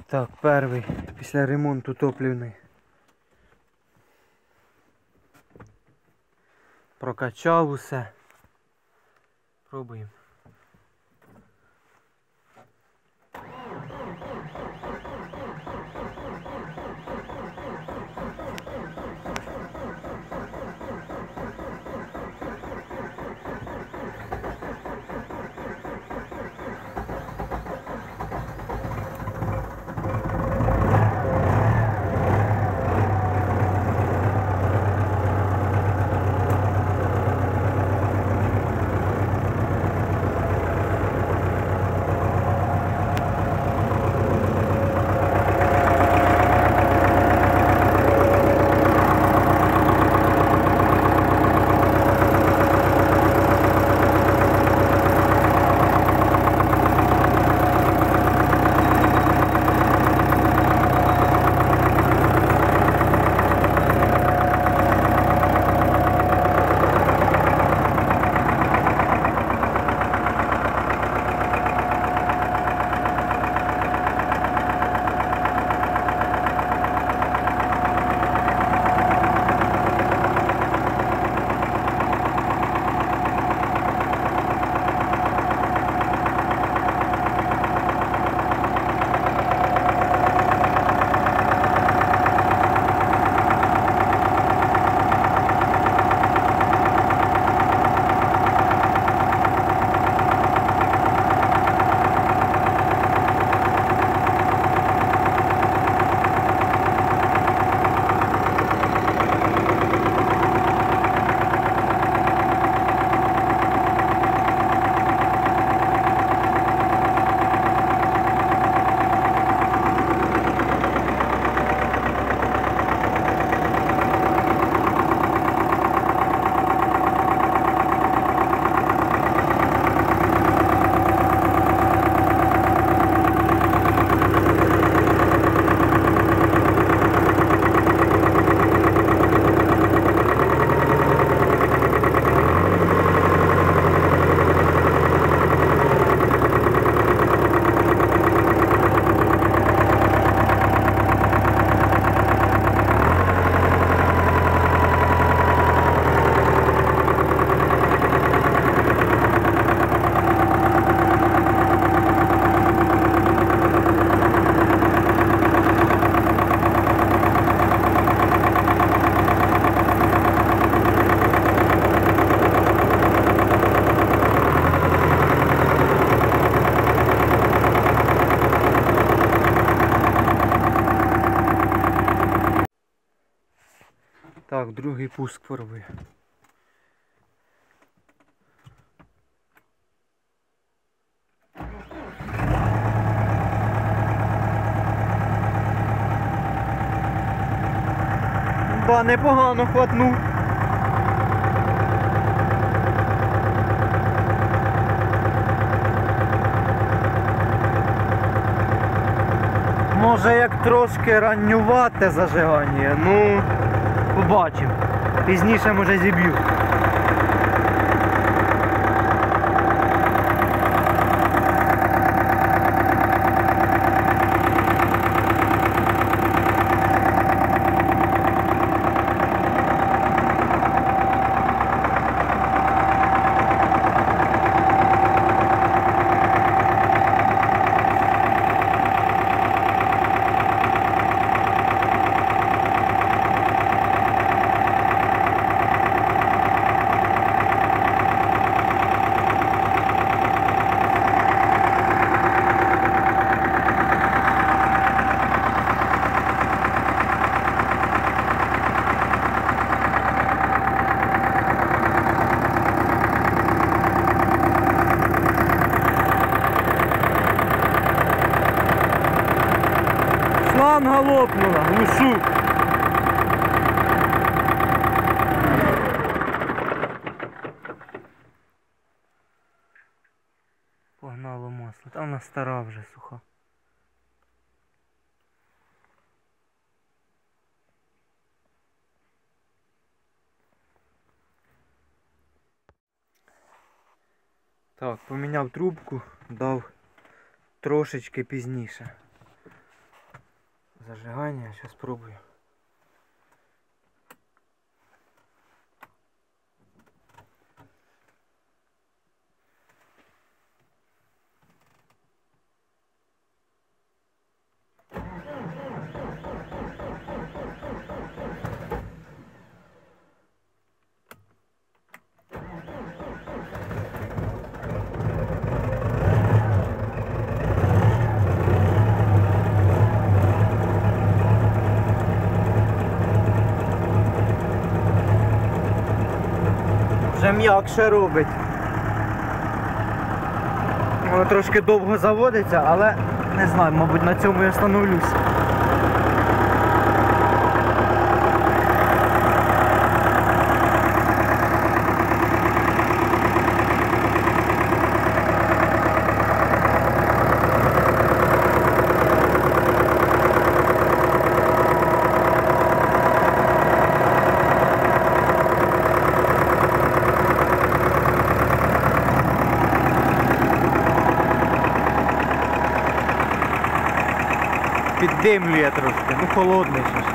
Так, перший після ремонту топлівний. Прокачав усе. Пробуємо. Так, другий пуск пробую. Ба, непогано хватнув. Може як трошки раннювате зажигання, ну побачимо. Пізніше може зіб'ю. Шланга лопнула, глушу. Погнало масло, там вона стара вже суха. Так, поміняв трубку, дав трошечки пізніше. зажигання, зараз спробую. Вже м'якше робить. Воно трошки довго заводиться, але не знаю, мабуть, на цьому я остановлюсь. Піддимлює трошки, ну холодний ще ж.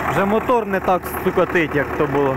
Вже мотор не так стукотить, як то було.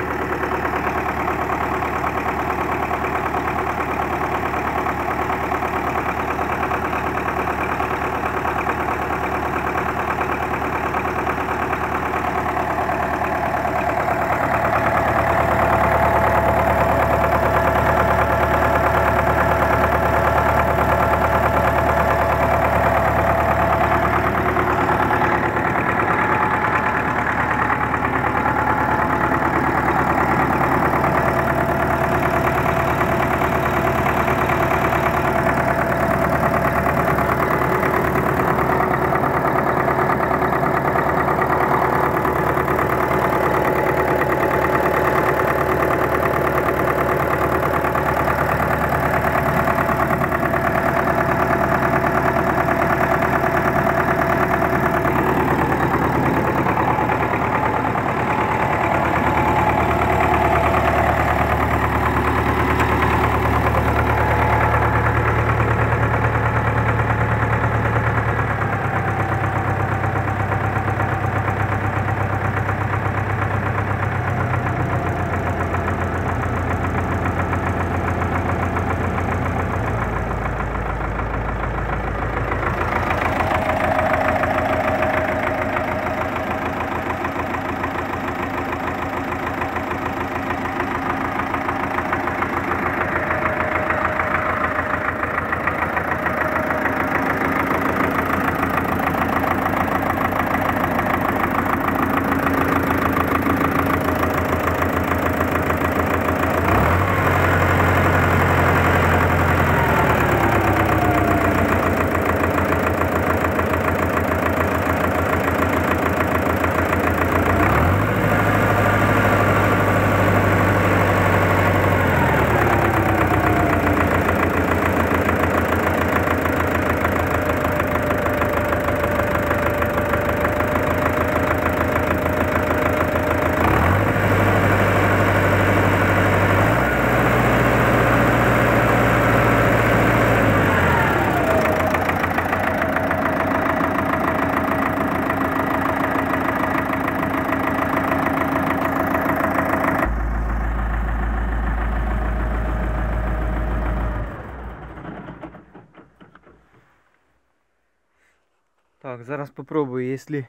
Так, зараз попробую, якщо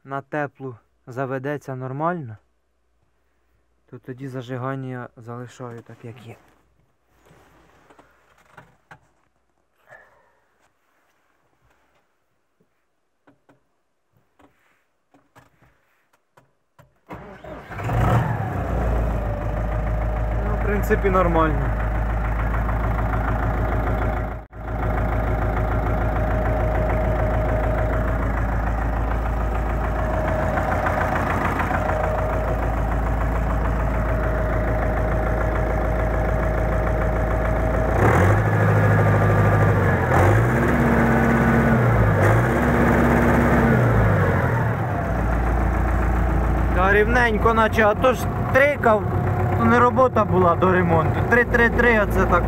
на теплу заведеться нормально, то тоді зажигання залишаю так, як є. Ну, в принципі, нормально. рівненько наче, а то ж трикав, то не робота була до ремонту. 333, оце так.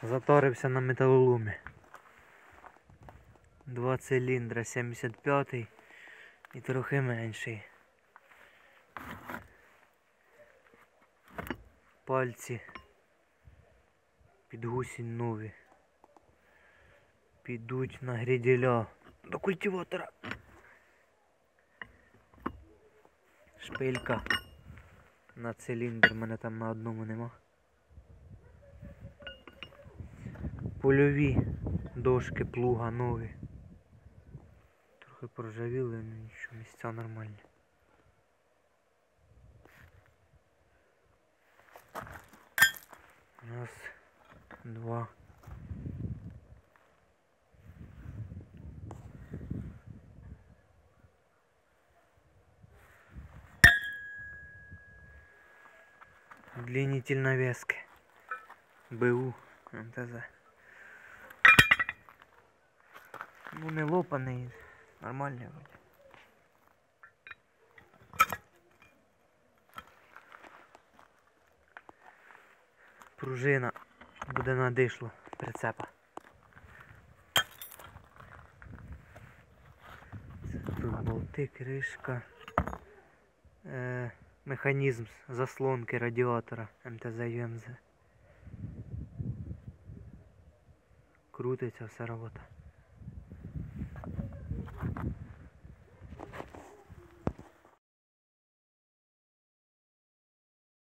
Затарився на металоломі. 2 циліндра, 75-й і трохи менший. Пальці під гусінь нові. Підуть на гріділя до культиватора. Шпилька на циліндр, мене там на одному нема. Польові дошки плуга нові. Трохи проржавіли, але нічого, місця нормальні. Раз, два. Удлинитель навески. БУ, МТЗ. Ну не лопаний, нормальний вроде. Пружина буде на дишло прицепа. Тут болти, кришка. Механізм заслонки радіатора МТЗ ЮМЗ. Крутиться, вся робота.